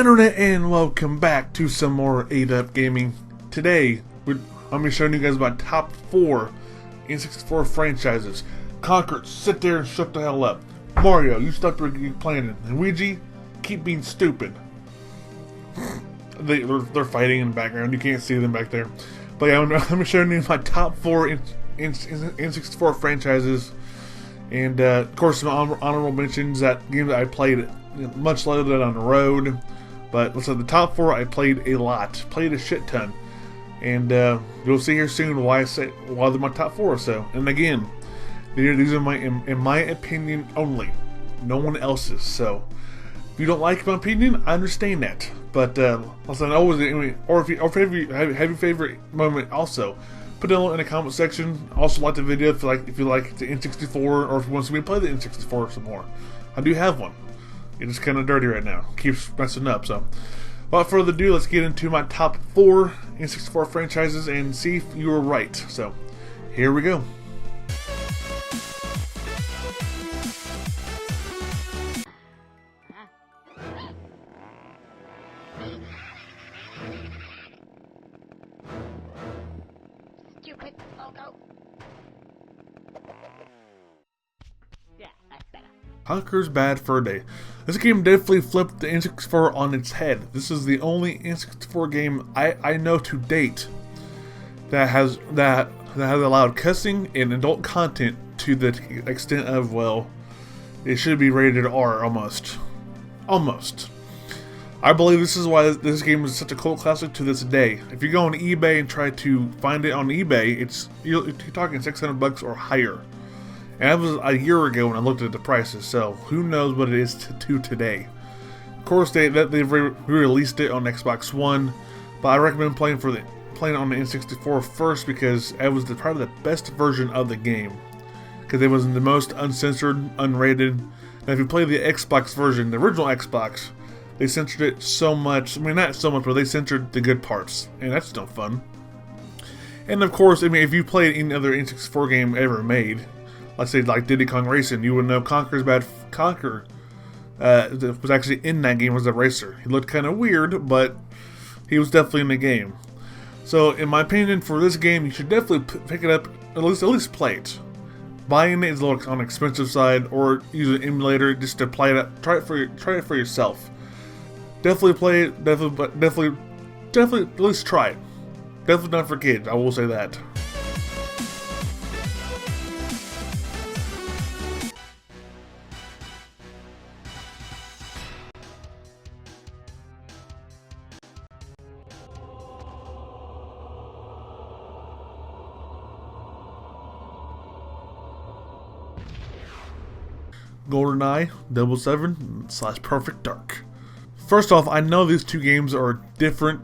Internet, and welcome back to some more 8-Up Gaming. Today, I'm going to be showing you guys my top 4 N64 franchises. Conquer, sit there and shut the hell up. Mario, you stop your planning. And Luigi, keep being stupid. They're fighting in the background, you can't see them back there. But yeah, I'm showing you my top 4 N64 franchises. And of course, some honorable mentions, that game that I played much later than on the road. But let's say the top 4 I played a lot, played a shit ton. And you'll see here soon why they're my top 4 or so. And again, these are in my opinion only, no one else's. So if you don't like my opinion, I understand that. But listen, always anyway, or if you have your favorite moment, also put it in the comment section. Also like the video if you like the N64, or if you want to see me play the N64 some more. I do have one. It's kind of dirty right now. Keeps messing up. So, without further ado, let's get into my top 4 N64 franchises and see if you were right. So, here we go. Stupid logo. Yeah, that's better. Conker's Bad Fur Day. This game definitely flipped the N64 on its head. This is the only N64 game I know to date that has allowed cussing and adult content to the extent of, well, it should be rated R almost. I believe this is why this game is such a cult classic to this day. If you go on eBay and try to find it on eBay, you're talking $600 or higher. And that was a year ago when I looked at the prices, so who knows what it is to today. Of course, they've re-released it on Xbox One, but I recommend playing it on the N64 first, because it was probably the best version of the game, because it was the most uncensored, unrated. And if you play the Xbox version, the original Xbox, they censored it so much. I mean, not so much, but they censored the good parts, and that's no fun. And of course, I mean, if you played any other N64 game ever made, let's say like Diddy Kong Racing, you would know Conker was actually in that game as a racer. He looked kind of weird, but he was definitely in the game. So in my opinion, for this game, you should definitely pick it up, at least play it. Buying it is a little on the expensive side, or use an emulator just to play it up. Try it for yourself. Definitely play it. Definitely at least try it. Definitely not for kids, I will say that. Goldeneye 007 / Perfect Dark. First off, I know these two games are different,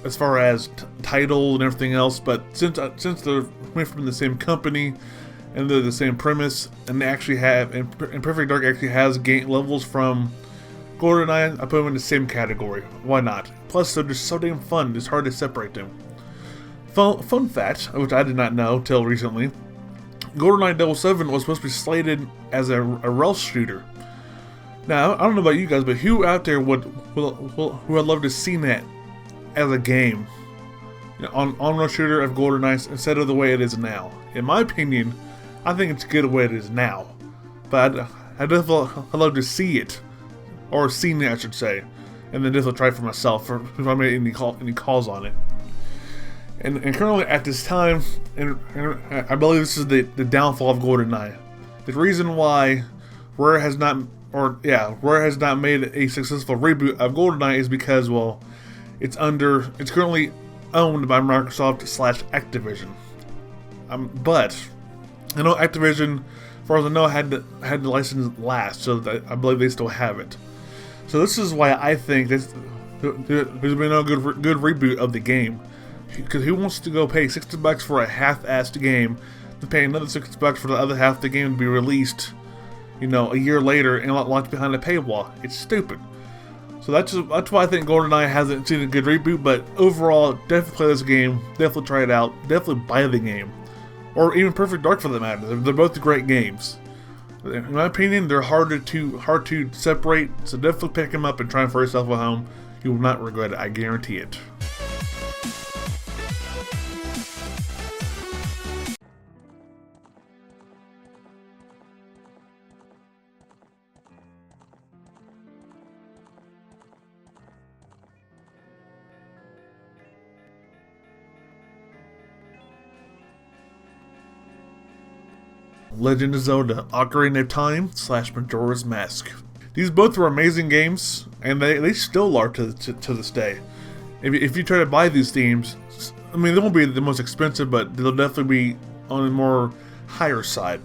as far as title and everything else, but since they're made from the same company and they're the same premise, and they actually have, and Perfect Dark actually has game levels from Goldeneye, I put them in the same category. Why not? Plus, they're just so damn fun. It's hard to separate them. Fun fact, which I did not know till recently. Goldeneye 007 was supposed to be slated as a rail shooter. Now, I don't know about you guys, but who out there would love to see that as a game? On rail shooter of Goldeneye instead of the way it is now. In my opinion, I think it's good the way it is now. But I'd love to see it. Or seen it, I should say. And then definitely try it for myself, if I made any calls on it. And currently at this time, and I believe this is the downfall of GoldenEye. The reason why Rare has not made a successful reboot of GoldenEye is because, well, it's currently owned by Microsoft / Activision. But I know Activision, as far as I know, had the license last, so I believe they still have it. So this is why I think there's been no good reboot of the game. Because who wants to go pay $60 for a half-assed game, to pay another $60 for the other half of the game to be released, a year later and launched behind a paywall? It's stupid. So that's why I think GoldenEye hasn't seen a good reboot. But overall, definitely play this game. Definitely try it out. Definitely buy the game, or even Perfect Dark for that matter. They're both great games. In my opinion, they're hard to separate, so definitely pick them up and try them for yourself at home. You will not regret it, I guarantee it. Legend of Zelda: Ocarina of Time / Majora's Mask. These both were amazing games, and they still are to this day. If you try to buy these games, I mean, they won't be the most expensive, but they'll definitely be on a more higher side.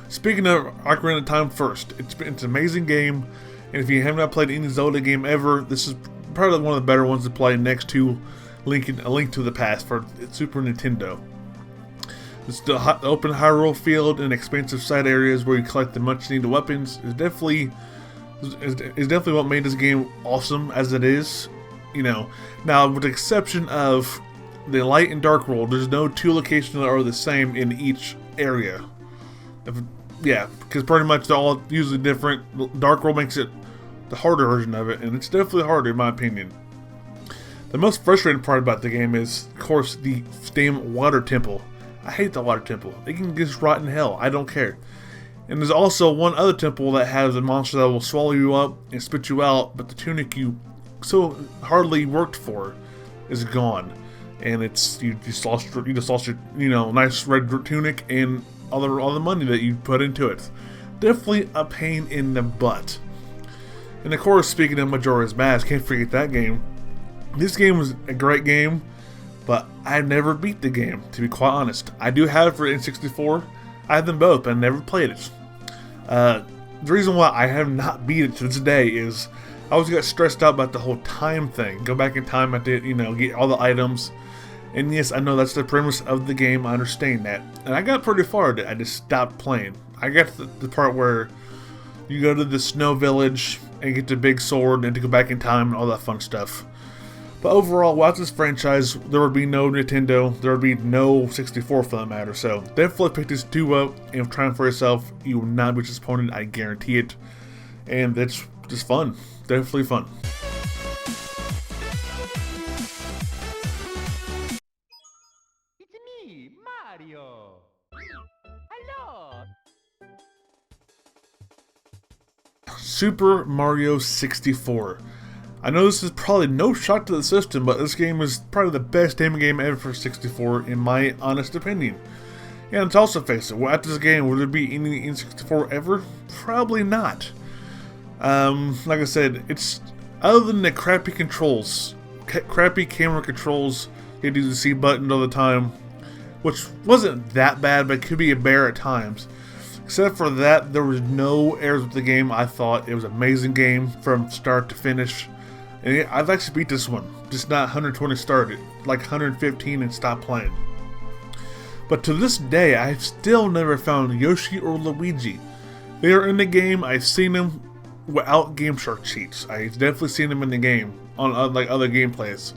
Speaking of Ocarina of Time first, it's an amazing game, and if you have not played any Zelda game ever, this is probably one of the better ones to play next to A Link to the Past for Super Nintendo. It's the open Hyrule field and expansive side areas where you collect the much needed weapons is definitely what made this game awesome as it is. You know, now with the exception of the light and dark world, there's no two locations that are the same in each area. Yeah, because pretty much they're all usually different. Dark world makes it the harder version of it, and it's definitely harder in my opinion. The most frustrating part about the game is, of course, the damn water temple. I hate the water temple. It can just rot in hell. I don't care. And there's also one other temple that has a monster that will swallow you up and spit you out, but the tunic you so hardly worked for is gone. And you just lost your nice red tunic and all the money that you put into it. Definitely a pain in the butt. And of course, speaking of Majora's Mask, can't forget that game. This game was a great game, but I never beat the game, to be quite honest. I do have it for N64. I have them both, but I never played it. The reason why I have not beat it to this day is I always got stressed out about the whole time thing. Go back in time, I did, get all the items. And yes, I know that's the premise of the game. I understand that. And I got pretty far at it. I just stopped playing. I got to the part where you go to the snow village and get the big sword and to go back in time and all that fun stuff. But overall, without this franchise, there would be no Nintendo, there would be no 64 for that matter, so definitely pick these two up and try them for yourself. You will not be disappointed, I guarantee it. And it's just fun. Definitely fun. It's me, Mario. Hello. Super Mario 64. I know this is probably no shock to the system, but this game is probably the best damn game ever for 64 in my honest opinion. And let's also face it, without this game, would there be any N64 ever? Probably not. Like I said, it's other than the crappy controls, crappy camera controls, you do the C button all the time, which wasn't that bad, but could be a bear at times. Except for that, there was no errors with the game. I thought it was an amazing game from start to finish. And I've actually beat this one, just not 120 started, like 115 and stopped playing. But to this day, I've still never found Yoshi or Luigi. They are in the game. I've seen them without Game Shark cheats. I've definitely seen them in the game on like other gameplays.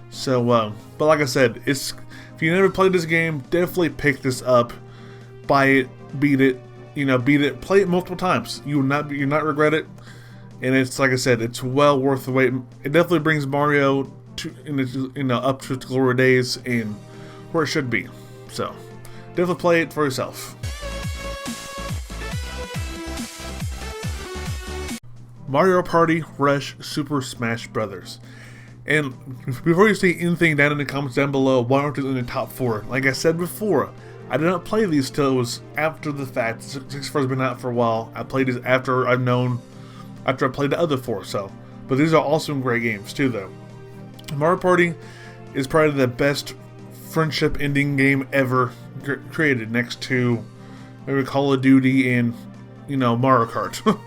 So, but like I said, if you never played this game, definitely pick this up, buy it, beat it, play it multiple times. You will not regret it. And it's like I said, it's well worth the wait. It definitely brings Mario up to its glory days and where it should be. So definitely play it for yourself. Mario Party Rush Super Smash Brothers. And before you say anything down in the comments down below, why aren't these in the top 4? Like I said before, I did not play these till it was after the fact. 64 has been out for a while. I played these after I played the other 4, but these are awesome, great games too, though. Mario Party is probably the best friendship ending game ever created, next to maybe Call of Duty and Mario Kart.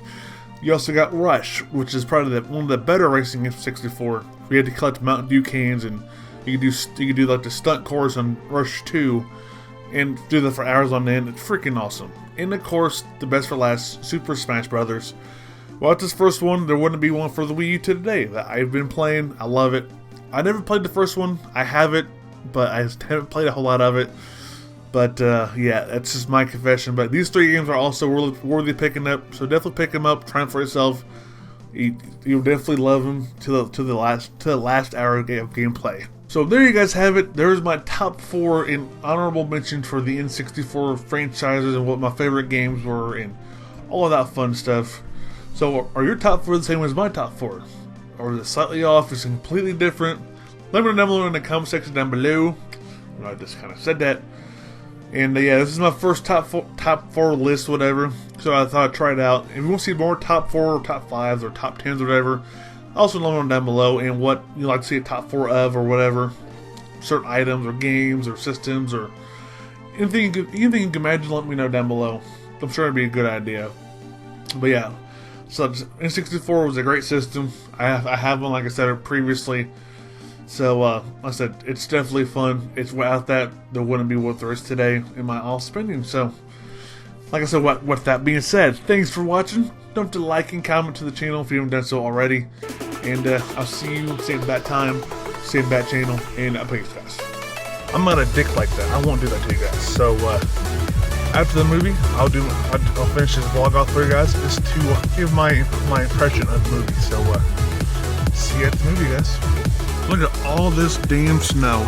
You also got Rush, which is probably one of the better racing games for 64. We had to collect Mountain Dew cans, and you could do like the stunt course on Rush 2, and do that for hours on end. It's freaking awesome. And of course, the best for last, Super Smash Brothers. Well, at this first one, there wouldn't be one for the Wii U today that I've been playing. I love it. I never played the first one. I have it, but I haven't played a whole lot of it. But yeah, that's just my confession. But these 3 games are also worthy of picking up, so definitely pick them up. Try them for yourself. You'll definitely love them to the last hour of gameplay. So there you guys have it. There's my top 4 in honorable mention for the N64 franchises and what my favorite games were and all of that fun stuff. So are your top 4 the same as my top 4? Or is it slightly off? Is it completely different? Let me know down below in the comment section down below. I just kind of said that. And yeah, this is my first top four list, whatever. So I thought I'd try it out. If you want to see more top 4 or top 5s or top 10s or whatever, also let me know down below and what you like to see a top 4 of or whatever. Certain items or games or systems or anything you can imagine, let me know down below. I'm sure it'd be a good idea. But yeah, so N64 was a great system. I have one, like I said previously. So, like I said, it's definitely fun. It's without that, there wouldn't be what there is today in my all spending. So, like I said, with that being said, thanks for watching. Don't forget to like and comment to the channel if you haven't done so already. And I'll see you same bat time, same bat channel, and peace, guys. I'm not a dick like that. I won't do that to you guys. So, after the movie, I'll finish this vlog off for you guys just to give my impression of the movie. So, see you at the movie, guys. Look at all this damn snow.